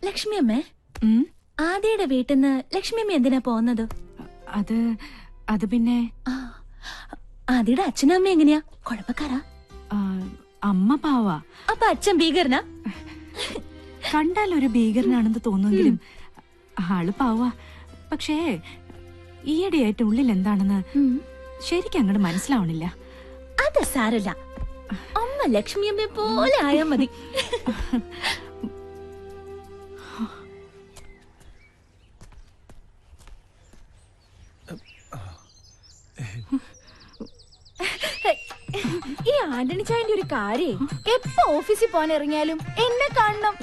ലക്ഷ്മി അമ്മേ, ആദിയുടെ വീട്ടിന്ന് ലക്ഷ്മി അമ്മ എന്തിനാ പോകുന്നത്? അത് പിന്നെ ആദിയുടെ അച്ഛനും അമ്മ എങ്ങനെയാ? കുഴപ്പക്കാരാ? അമ്മ പാവാ. അപ്പൊ അച്ഛൻ ഭീകരനാ? കണ്ടാൽ ഒരു ഭീകരനാണെന്ന് തോന്നുമെങ്കിലും ആള് പാവാ. പക്ഷേ ഈയിടെയായിട്ട് ഉള്ളിൽ എന്താണെന്ന് ശരിക്കും അങ്ങോട്ട് മനസ്സിലാവണില്ല. അത് സാരല്ല, അമ്മ ലക്ഷ്മി അമ്മയെ പോലെ ആയാ മതി. ഈ ആന്റണി ചായന്റെ ഒരു കാര്യേ, എപ്പോ ഓഫീസിൽ പോകാൻ ഇറങ്ങിയാലും എന്നെ കാണണം.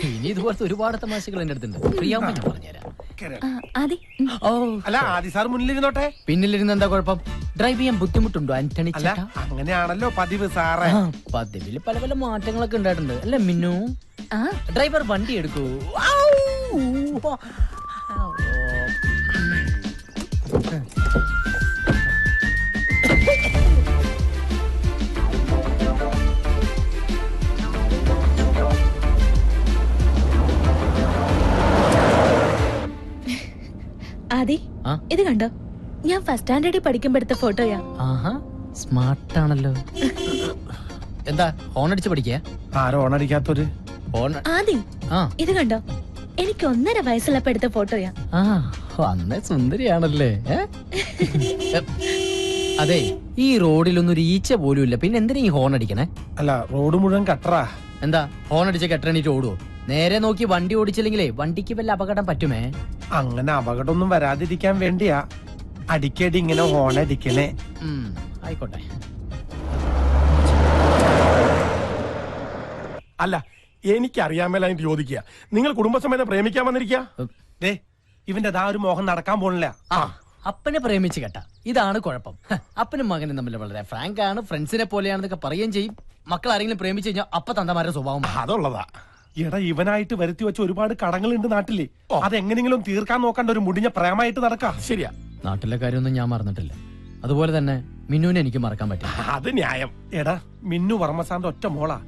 ഇനി ഇതുപോലത്തെ ഒരുപാട് തമാശകൾ എന്റെ അടുത്തുണ്ട്. പ്രിയാമ്മ ഞാൻ പറഞ്ഞുതരാം. അല്ല, ആദി സാർ മുന്നിലിരുന്നോട്ടെ. പിന്നിലിരുന്ന് എന്താ കുഴപ്പം? ഡ്രൈവ് ചെയ്യാൻ ബുദ്ധിമുട്ടുണ്ടോ ആന്റണി ചേട്ടാ? അങ്ങനെയാണല്ലോ പതിവ് സാറേ. പതിവില് പല പല മാറ്റങ്ങളൊക്കെ ഉണ്ടായിട്ടുണ്ട് അല്ലെ മിന്നു? ഡ്രൈവർ വണ്ടി എടുക്കൂ. ആദി, ഇത് കണ്ടോ? ഞാൻ ഫസ്റ്റ് സ്റ്റാൻഡേർഡിൽ പഠിക്കുമ്പോ എടുത്ത ഫോട്ടോയാ. സ്മാർട്ട് ആണല്ലോ. എന്താ ഹോൺ അടിച്ച് പഠിക്കാ? ആരോ ഹോൺ അടിക്കാത്തൊരു ആദി, ഇത് കണ്ടോ? എനിക്ക് 1.5 വയസ്സുള്ളപ്പോ എടുത്ത ഫോട്ടോയാ. അന്നേ സുന്ദരിയാണല്ലേ. അതെ, ഈ റോഡിലൊന്നും ഒരു ഈച്ച പോലും ഇല്ല, പിന്നെ എന്തിനാ ഈ ഹോൺ അടിക്കണേ? അല്ല, റോഡ് മുഴുവൻ കട്ടറാ. എന്താ ഹോൺ അടിച്ച കെട്ടണിട്ട് ഓടുവോ? നേരെ നോക്കി വണ്ടി ഓടിച്ചില്ലെങ്കിലേ വണ്ടിക്ക് വല്ല അപകടം പറ്റുമേ. അങ്ങനെ അപകടമൊന്നും വരാതിരിക്കാൻ വേണ്ടിയാ അടിക്കടി ഇങ്ങനെ ഹോൺ അടിക്കണേ. ആയിക്കോട്ടെ. അല്ല, എനിക്കറിയാമല്ല ചോദിക്കുക, നിങ്ങൾ കുടുംബസമേതം പ്രേമിക്കാൻ വന്നിരിക്കുക? ഇവന്റെ ഒരു മോഹം നടക്കാൻ പോണില്ല. അപ്പനെ പ്രേമിച്ച് കേട്ട ഇതാണ് കുഴപ്പം. അപ്പനും മകനും തമ്മിൽ വളരെ ഫ്രാങ്ക് ആണ്, ഫ്രണ്ട്സിനെ പോലെയാണെന്നൊക്കെ പറയുകയും ചെയ്യും. മക്കൾ ആരെങ്കിലും പ്രേമിച്ചു കഴിഞ്ഞാൽ അപ്പ തന്തമാരുടെ സ്വഭാവം അതുള്ളതാ. എടാ, ഇവനായിട്ട് വരുത്തി വെച്ച ഒരുപാട് കടങ്ങളുണ്ട് നാട്ടില്. അതെങ്ങനെങ്കിലും തീർക്കാൻ നോക്കണ്ട ഒരു മുടിഞ്ഞ പ്രേമായിട്ട് നടക്കാം. ശരിയാ, നാട്ടിലെ കാര്യമൊന്നും ഞാൻ മറന്നിട്ടില്ല. അതുപോലെ തന്നെ മിന്നുവിനെ എനിക്ക് മറക്കാൻ പറ്റില്ല. അത് ന്യായം. എടാ, മിന്നു വർമ്മസാറിന്റെ ഒറ്റ മോളാ.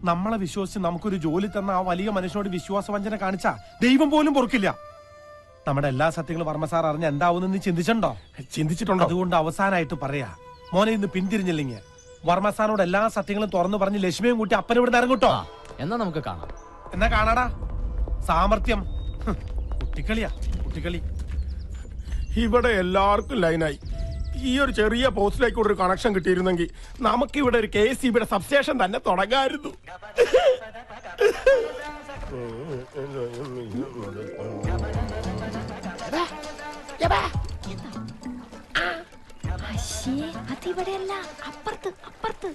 നമ്മളെ വിശ്വസിച്ച് നമുക്കൊരു ജോലി തന്ന ആ വലിയ മനുഷ്യനോട് വിശ്വാസവഞ്ചന കാണിച്ചാ ദൈവം പോലും പൊറുക്കില്ല. നമ്മുടെ എല്ലാ സത്യങ്ങളും വർമ്മസാർ അറിഞ്ഞ എന്താവുന്ന നീ ചിന്തിച്ചിട്ടുണ്ടോ? അതുകൊണ്ട് അവസാനമായിട്ട് പറയാ, മോനെ ഇന്ന് പിന്തിരിഞ്ഞില്ലെങ്കിൽ വർമ്മസാറിനോട് എല്ലാ സത്യങ്ങളും തുറന്നു പറഞ്ഞ് ലക്ഷ്മിയും കൂട്ടി അപ്പനെ ഇവിടെ ഇറങ്ങൂട്ടോ. എന്നാ നമുക്ക് കാണാം. എന്നാ കാണാടാ. സാമർത്ഥ്യം കുട്ടിക്കളിയാ, കുട്ടിക്കളി. ഇവിടെ എല്ലാവർക്കും ലൈനായി. ഈ ഒരു ചെറിയ പോസ്റ്റിലേക്ക് ഒരു കണക്ഷൻ കിട്ടിയിരുന്നെങ്കിൽ നമുക്ക് ഇവിടെ ഒരു KCBയുടെ സബ്സ്റ്റേഷൻ തന്നെ തുടങ്ങായിരുന്നു. അതിവിടെയല്ല, അപ്പുറത്ത് അപ്പുറത്ത്.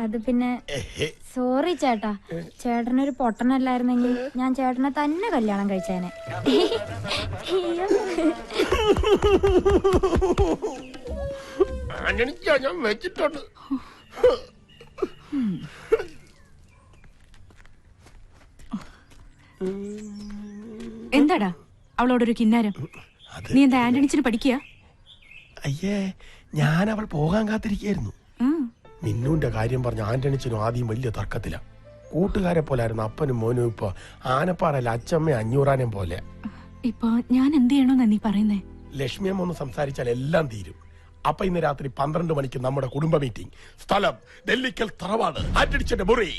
അത് പിന്നെ സോറി ചേട്ടാ, ചേട്ടനൊരു പൊട്ടനല്ലായിരുന്നെങ്കിൽ ഞാൻ ചേട്ടനെ തന്നെ കല്യാണം കഴിച്ചേനെ. ഞാൻ വെച്ചിട്ടുണ്ട്. എന്താടാ അവളോടൊരു കിന്നാരം? നീ എന്താ ആന്റണിച്ചിന് പഠിക്കുക? അയ്യേ, ഞാൻ അവൾ പോകാൻ കാത്തിരിക്കായിരുന്നു. മിന്നുവിന്റെ കാര്യം പറഞ്ഞ ആന്റണിച്ചനും ആദ്യം വലിയ തർക്കത്തില. കൂട്ടുകാരെ പോലായിരുന്നു അപ്പനും മോനും. ഇപ്പൊ ആനപ്പാറയിലെ അച്ചമ്മ അഞ്ഞൂറാനും പോലെ. ഇപ്പൊ ഞാൻ എന്ത് ചെയ്യണോന്നാ നീ പറയുന്നേ? ലക്ഷ്മിയമ്മ ഒന്ന് സംസാരിച്ചാൽ എല്ലാം തീരും. അപ്പൊ ഇന്ന് രാത്രി 12 മണിക്ക് നമ്മുടെ കുടുംബ മീറ്റിംഗ്. സ്ഥലം നെല്ലിക്കൽ തറവാട്, ആന്റണിച്ചന്റെ മുറി.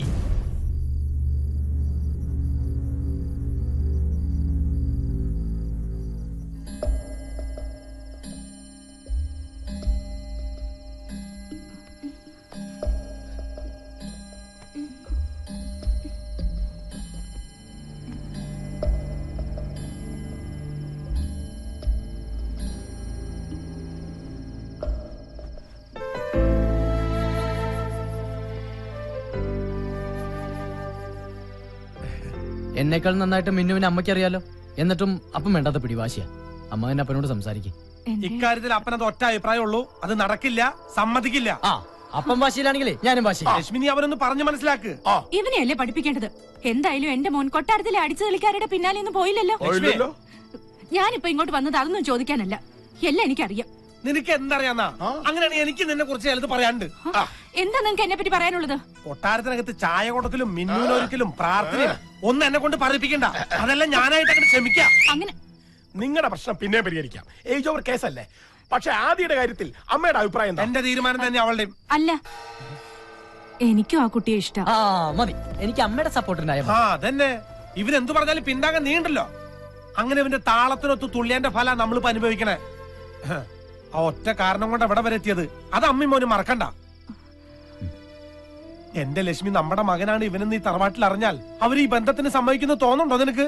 എന്നേക്കാൾ നന്നായിട്ട് മിന്നുവിനെ അമ്മയ്ക്കറിയാലോ. എന്നിട്ടും അപ്പം വേണ്ടാത്ത പിടിവാശിയാ. അമ്മ എന്നെ അപ്പനോട് സംസാരിക്കും. ഇക്കാര്യത്തിൽ അപ്പനത് ഒറ്റ അഭിപ്രായമുള്ളൂ. അത് നടക്കില്ല, സമ്മതിക്കില്ല. ആ അപ്പം ഭാഷയിലാണെങ്കിലേ ഞാനും ഭാഷ. ലക്ഷ്മി, നീ അവനൊന്ന് പറഞ്ഞു മനസ്സിലാക്ക്. ഇവനെയല്ലേ പഠിപ്പിക്കേണ്ടത്. എന്തായാലും എന്റെ മോൻ കൊട്ടാരത്തിലെ അടിച്ചു കളിക്കാരുടെ പിന്നാലെ ഒന്നും പോയില്ലല്ലോ. ഞാനിപ്പോ ഇങ്ങോട്ട് വന്നത് അതൊന്നും ചോദിക്കാനല്ല, എല്ലാം എനിക്കറിയാം. നിനക്ക് എന്തറിയാന്നാ? അങ്ങനെയാണെങ്കിൽ എനിക്ക് നിന്നെ കുറിച്ച് ചിലത് പറയാണ്ട്. എന്താ നിങ്ങൾക്ക് എന്നെ പറ്റി പറയാനുള്ളത്? കൊട്ടാരത്തിനകത്ത് ചായ കൊടുക്കലും മിന്നൂനൊരിക്കലും പ്രാർത്ഥനയും ഒന്നും എന്നെ കൊണ്ട് പറയിപ്പിക്കണ്ട. അതെല്ലാം ഞാനായിട്ട് അങ്ങനെ ക്ഷമിക്കാം. അങ്ങനെ നിങ്ങളുടെ പ്രശ്നം പിന്നെ പരിഹരിക്കാം. ഏജ് ഓവർ കേസല്ലേ. പക്ഷെ ആദ്യയുടെ കാര്യത്തിൽ അമ്മയുടെ അഭിപ്രായം എന്താ? എന്റെ തീരുമാനം തന്നെ അവളുടെയും. അല്ല, എനിക്കും ആ കുട്ടിയെ ഇഷ്ടം. ആ മതി, എനിക്ക് അമ്മയുടെ സപ്പോർട്ട് ഉണ്ടായ ആ അതന്നെ. ഇവരെന്തു പറഞ്ഞാലും പിന്താകാൻ നീണ്ടല്ലോ. അങ്ങനെ ഇവന്റെ താളത്തിനൊത്ത് തുള്ളിയന്റെ ഫല നമ്മളിപ്പോ അനുഭവിക്കണേ. ആ ഒറ്റ കാരണം കൊണ്ട് എവിടെ വരെ എത്തിയത് അത് അമ്മയും മോനും മറക്കണ്ട. എന്റെ ലക്ഷ്മി നമ്മുടെ മകനാണ് ഇവനെന്ന് ഈ തറവാട്ടിൽ അറിഞ്ഞാൽ അവർ ഈ ബന്ധത്തിന് സമ്മതിക്കുന്നത് തോന്നുന്നുണ്ടോ നിനക്ക്?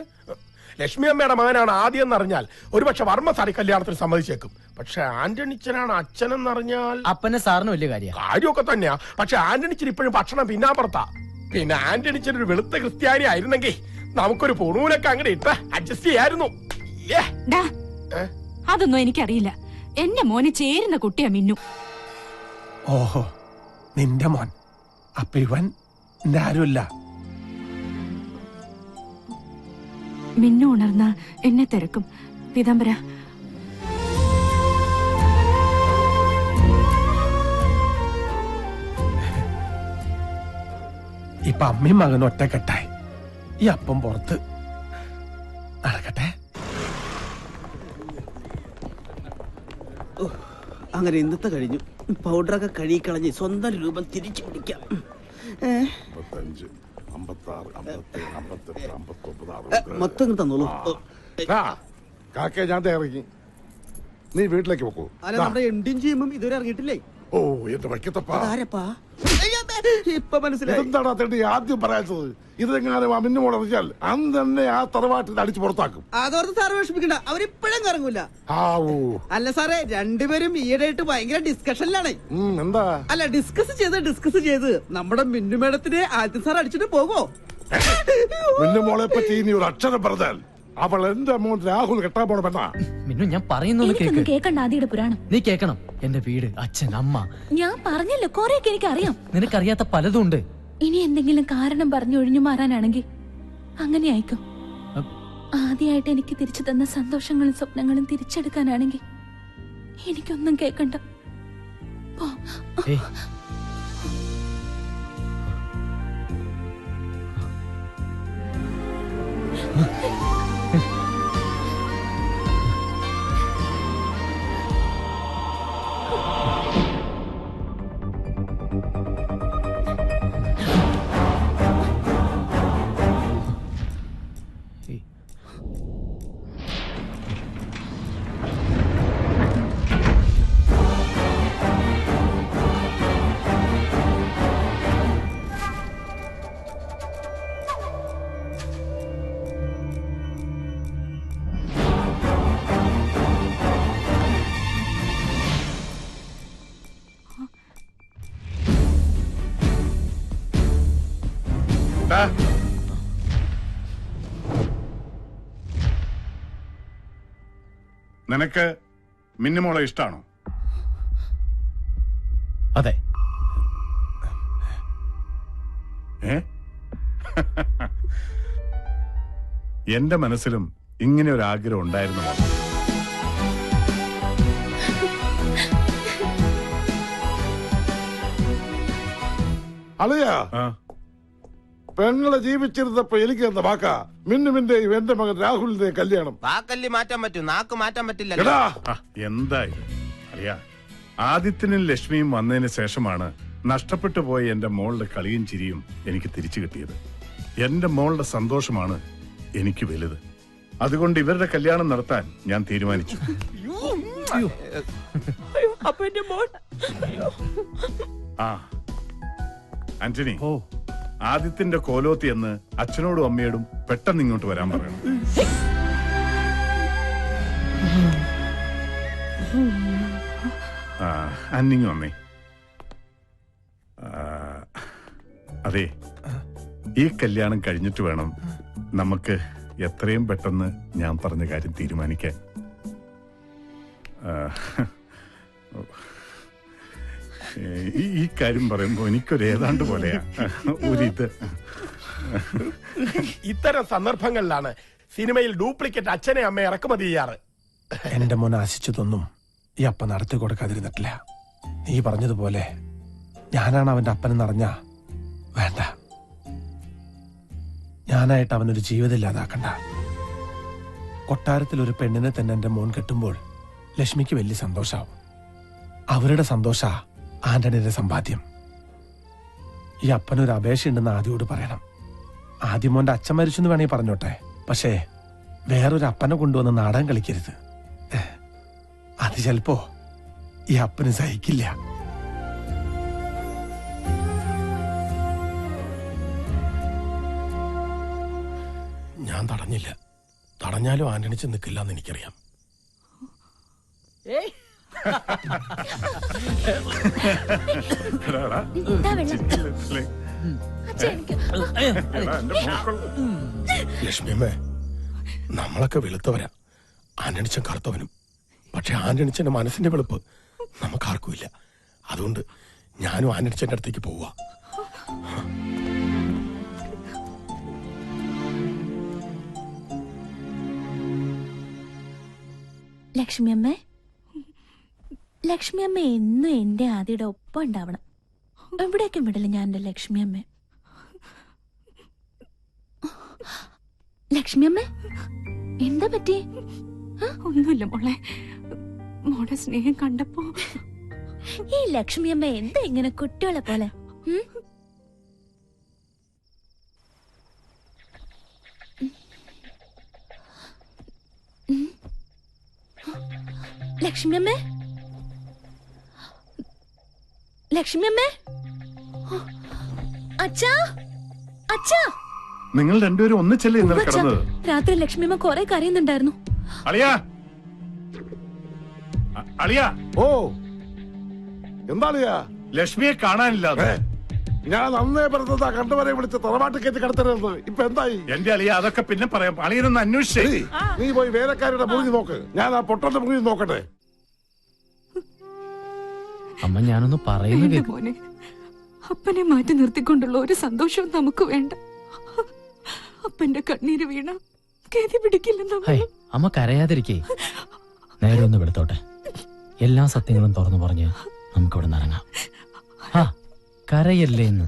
ലക്ഷ്മി അമ്മയുടെ മകനാണ് ആദ്യം എന്നറിഞ്ഞാൽ ഒരുപക്ഷെ വർമ്മ സാറി കല്യാണത്തിന് സമ്മതിച്ചേക്കും. പക്ഷെ ആന്റണിച്ചനാണ് അച്ഛനെന്നറിഞ്ഞാൽ അപ്പനെ സാറിന് വലിയ കാര്യം. കാര്യമൊക്കെ തന്നെയാ. പക്ഷെ ആന്റണിച്ചൻ ഇപ്പോഴും ഭക്ഷണം പിന്നാപ്പുറത്താ. പിന്നെ ആന്റണിച്ചൻ ഒരു വെളുത്ത ക്രിസ്ത്യാനി ആയിരുന്നെങ്കിൽ നമുക്കൊരു പൊണൂലൊക്കെ അങ്ങനെ ഇട്ട് അഡ്ജസ്റ്റ് ചെയ്യായിരുന്നു. അതൊന്നും എനിക്കറിയില്ല. എന്റെ മോന് ചേരുന്ന കുട്ടിയാ മിന്നു. ഓഹോ, നിന്റെ മോൻ. അപ്പൊ ഇവൻ എന്റെ ആരുമല്ല. മിന്നു ഉണർന്ന എന്നെ തിരക്കും. പീതാംബര, ഇപ്പൊ അമ്മയും മകനും ഒറ്റക്കെട്ടായി. ഈ അപ്പം പുറത്ത് നടക്കട്ടെ. അങ്ങനെ ഇന്നത്തെ കഴിഞ്ഞു. പൗഡറൊക്കെ കഴുകിക്കളഞ്ഞ് സ്വന്തം രൂപം തിരിച്ചു പിടിക്കാം. മൊത്തം ഇങ്ങ് തന്നോളൂ. കാക്കേ ഞാൻ ഇറങ്ങി, നീ വീട്ടിലേക്ക് പോക്കൂ. അല്ല, നമ്മുടെ എൻഡിങ് ചെയ്യുമ്പം ഇതുവരെ ഇറങ്ങിയിട്ടില്ലേ? ഓ എന്റെ വയ്ക്കത്തപ്പാ, ഇപ്പൊ മനസ്സിലായി. എന്താണ് തേണ്ടി ആദ്യം പറയാത്തത്? ഇതെങ്ങാനും മിന്നുമോൾ അറിഞ്ഞാൽ അന്ന് തന്നെ ആ തറവാട്ടിൽ അടിച്ചു പുറത്താക്കും. അതോർത്ത് സാറ് വിഷമിക്കണ്ട, അവരിപ്പോഴും ഇറങ്ങൂല. അല്ല സാറേ, രണ്ടുപേരും ഈയിടെയായിട്ട് ഭയങ്കര ഡിസ്കഷനിലാണ്. എന്താ? അല്ല, ഡിസ്കസ് ചെയ്ത് നമ്മുടെ മിന്നു മേഡത്തിനെ ആദ്യം സാർ അടിച്ചിട്ട് പോകോ? മിന്നുമോളെ പറ്റി ഇനി ഒരു അക്ഷരം പറഞ്ഞാൽ അവൾ എന്റെ മോൻ രാഹുൽ കെട്ടാൻ പോണ പെണ്ണാ. മിന്നു, ഞാൻ പറയുന്നു കേക്കണ്ട. ആദിയുടെ പുരാണം നീ കേക്കണം. എന്റെ വീട്, അച്ഛൻ, അമ്മ. ഞാൻ പറഞ്ഞല്ലോ, കൊറേയൊക്കെ എനിക്കറിയാം. നിനക്കറിയാത്ത പലതും ഉണ്ട്. ഇനി എന്തെങ്കിലും കാരണം പറഞ്ഞു ഒഴിഞ്ഞു മാറാനാണെങ്കിൽ അങ്ങനെ ആയിക്കോ. ആദ്യമായിട്ട് എനിക്ക് തിരിച്ചു തന്ന സന്തോഷങ്ങളും സ്വപ്നങ്ങളും തിരിച്ചെടുക്കാനാണെങ്കിൽ എനിക്കൊന്നും കേക്കണ്ട. നിനക്ക് മിന്നുമോളെ ഇഷ്ടാണോ? അതെ. എന്റെ മനസ്സിലും ഇങ്ങനെ ഒരു ആഗ്രഹം ഉണ്ടായിരുന്നു. അളിയാ, പെങ്ങളെ ജീവിച്ചിരുന്നപ്പോ എനിക്ക് തന്ന വാക്കാ മിന്നുവിന്റെയും എന്റെ മകൻ രാഹുലിന്റെയും കല്യാണം. വാക്കല്ലി മാറ്റാൻ പറ്റും, നാക്ക് മാറ്റാൻ പറ്റില്ല. എന്തായാലും അറിയാ, ആദിത്യനും ലക്ഷ്മിയും വന്നതിന് ശേഷമാണ് നഷ്ടപ്പെട്ടു പോയ എന്റെ മോളുടെ കളിയും ചിരിയും എനിക്ക് തിരിച്ചു കിട്ടിയത്. എന്റെ മോളുടെ സന്തോഷമാണ് എനിക്ക് വലുത്. അതുകൊണ്ട് ഇവരുടെ കല്യാണം നടത്താൻ ഞാൻ തീരുമാനിച്ചു. ആ ആന്റണി, ആദിത്യന്റെ കോലോത്തി എന്ന് അച്ഛനോടും അമ്മയോടും പെട്ടെന്ന് ഇങ്ങോട്ട് വരാൻ പറയണം. അന്നിങ് വന്നേ. അതെ, ഈ കല്യാണം കഴിഞ്ഞിട്ട് വേണം നമുക്ക് എത്രയും പെട്ടെന്ന് ഞാൻ പറഞ്ഞ കാര്യം തീരുമാനിക്കാൻ. ഈ കാര്യം പറയുമ്പോ എനിക്കൊരു ഏതാണ്ട് പോലെയാ ഒരിത്. ഇത്തരം സന്ദർഭങ്ങളിലാണ് സിനിമയിൽ ഡ്യൂപ്ലിക്കേറ്റ് അച്ഛനെ അമ്മയെ ഇറക്കുമതി ചെയ്യാറ്. എന്റെ മോൻ ആശിച്ചതൊന്നും ഈ അപ്പ നടത്തി കൊടുക്കാതിരുന്നിട്ടില്ല. നീ പറഞ്ഞതുപോലെ ഞാനാണ് അവന്റെ അപ്പനെന്ന് അറിഞ്ഞ വേണ്ട, ഞാനായിട്ട് അവനൊരു ജീവിതം ഇല്ലാതാക്കണ്ട. കൊട്ടാരത്തിൽ ഒരു പെണ്ണിനെ തന്നെ എന്റെ മോൻ കെട്ടുമ്പോൾ ലക്ഷ്മിക്ക് വലിയ സന്തോഷാവും. അവരുടെ സന്തോഷ ആന്റണിയുടെ സമ്പാദ്യം. ഈ അപ്പനൊരു അപേക്ഷയുണ്ടെന്ന് ആദ്യോട് പറയണം. ആദ്യം മോന്റെ അച്ഛൻ മരിച്ചെന്ന് വേണമെങ്കിൽ പറഞ്ഞോട്ടെ, പക്ഷേ വേറൊരു അപ്പനെ കൊണ്ടുവന്ന് നാടകം കളിക്കരുത്. അത് ചിലപ്പോ ഈ അപ്പന് സഹിക്കില്ല. ഞാൻ തടഞ്ഞില്ല. തടഞ്ഞാലും ആന്റണിച്ച് നിൽക്കില്ല എന്ന് എനിക്കറിയാം. ലക്ഷ്മിയമ്മേ, നമ്മളൊക്കെ വെളുത്തവരാ, ആന്റണിച്ചൻ കറുത്തവനും. പക്ഷെ ആന്റണിച്ചന്റെ മനസ്സിന്റെ വെളുപ്പ് നമുക്കാർക്കുമില്ല. അതുകൊണ്ട് ഞാനും ആന്റണിച്ചന്റെ അടുത്തേക്ക് പോവാ. ലക്ഷ്മിയമ്മേ, ലക്ഷ്മിയമ്മ എന്നും എന്റെ ആദിയുടെ ഒപ്പം ഉണ്ടാവണം. എവിടേക്കും വിടില്ല ഞാൻ എന്റെ ലക്ഷ്മിയമ്മേ. ലക്ഷ്മിയമ്മേ, എന്താ പറ്റി? ഒന്നുമില്ല മോളെ, മോടെ സ്നേഹം കണ്ടപ്പോ. ഈ ലക്ഷ്മിയമ്മ എന്താ ഇങ്ങനെ കുട്ടികളെ പോലെ? ലക്ഷ്മിയമ്മേ, ലക്ഷ്മിയമ്മേ, അച്ഛാ, അച്ഛാ. നിങ്ങൾ രണ്ടുപേരും ഒന്നിച്ചല്ലേ ഇന്നലെ കിടന്നത്? രാത്രി ലക്ഷ്മിയമ്മ കുറെ കരയുന്നുണ്ടായിരുന്നു. അളിയാ, അളിയാ. ഓ, എന്താളിയാ? ലക്ഷ്മിയെ കാണാനില്ല. ഞാൻ അന്നേ പറഞ്ഞതാ കണ്ടവരെ വിളിച്ച് തറവാട്ട് കയറ്റി കിടത്തരുതെന്ന്. ഇപ്പൊ എന്തായി? എന്റെ അളിയ, അതൊക്കെ പിന്നെ പറയാം. അളിയനൊന്ന് അന്വേഷിച്ചേ. നീ പോയി വേലക്കാരുടെ മുറി നോക്ക്, ഞാൻ ആ പൊട്ടന്റെ മുറി നോക്കട്ടെ. അമ്മ ഞാനൊന്ന് പറയുന്നത് മോനെ, അപ്പനെ മാറ്റി നിർത്തിക്കൊണ്ടുള്ള ഒരു സന്തോഷവും നമുക്ക് വേണ്ട. അപ്പന്റെ കണ്ണീര് വീണ ഗതി പിടിക്കില്ലെന്ന്. അമ്മ കരയാതിരിക്കേ. നേരെ ഒന്ന് വെളുത്തോട്ടെ. എല്ലാ സത്യങ്ങളും തുറന്നു പറഞ്ഞ് നമുക്കിവിടെ നിറങ്ങാം. ആ, കരയല്ലേ എന്ന്.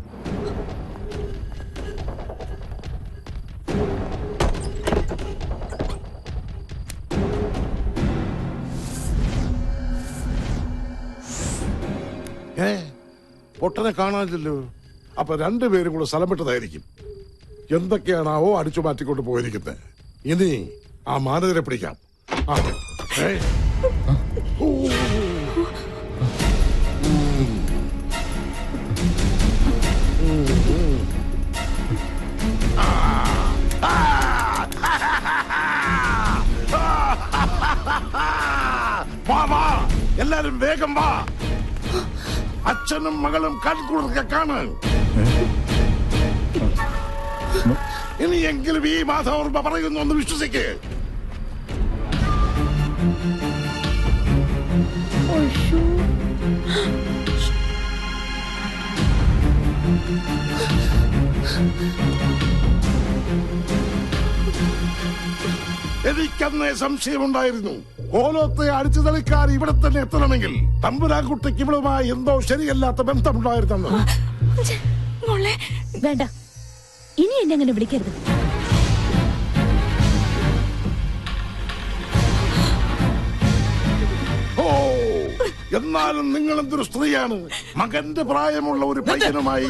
പൊട്ടനെ കാണാനില്ലല്ലോ. അപ്പൊ രണ്ടുപേരും കൂടെ സ്ഥലം വിട്ടതായിരിക്കും. എന്തൊക്കെയാണാവോ അടിച്ചു മാറ്റിക്കൊണ്ട് പോയിരിക്കുന്നത്. ഇനി ആ മാനവരെ പിടിക്കാം. എല്ലാരും വേഗം വാ. അച്ഛനും മകളും കൺകുളിർക്കെ കാണാൻ. ഇനിയെങ്കിലും ഈ മാധവർമ്മ പറയുന്നു ഒന്ന് വിശ്വസിക്ക്. എനിക്കന്നേ സംശയമുണ്ടായിരുന്നു. ഓലോത്തെ അടിച്ചു തളിക്കാർ ഇവിടെ തന്നെ എത്തണമെങ്കിൽ തമ്പുരാൻകുട്ടിക്ക് ഇവളുമായി എന്തോ ശരിയല്ലാത്ത ബന്ധമുണ്ടായിരുന്നു. വേണ്ട, ഇനി എന്നെ അങ്ങനെ വിളിക്കരുത്. ഓ, എന്നാലും നിങ്ങൾ എന്തൊരു സ്ത്രീയാണ്. മകന്റെ പ്രായമുള്ള ഒരു പയ്യനുമായി.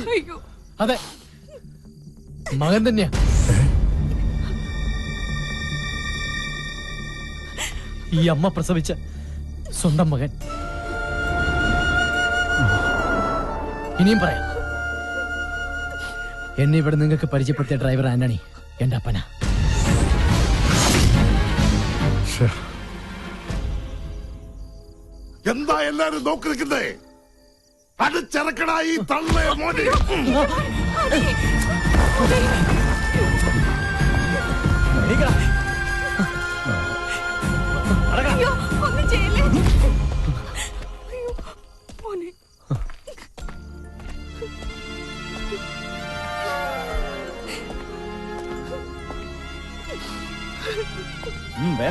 അതെ, മകൻ തന്നെയാ. ഈ അമ്മ പ്രസവിച്ച സ്വന്തം മകൻ. ഇനിയും പറയാം, എന്നെ ഇവിടെ നിങ്ങൾക്ക് പരിചയപ്പെടുത്തിയ ഡ്രൈവർ ആന്റണി എന്റെ അപ്പനാ. എന്താ എല്ലാരും നോക്കിരിക്കുന്നേ? അടിച്ചിറക്കടായി തള്ളേ മോനെ. ഒന്നും ചെയ്യല്ലേ.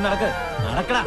നടക്ക് നടക്കടാ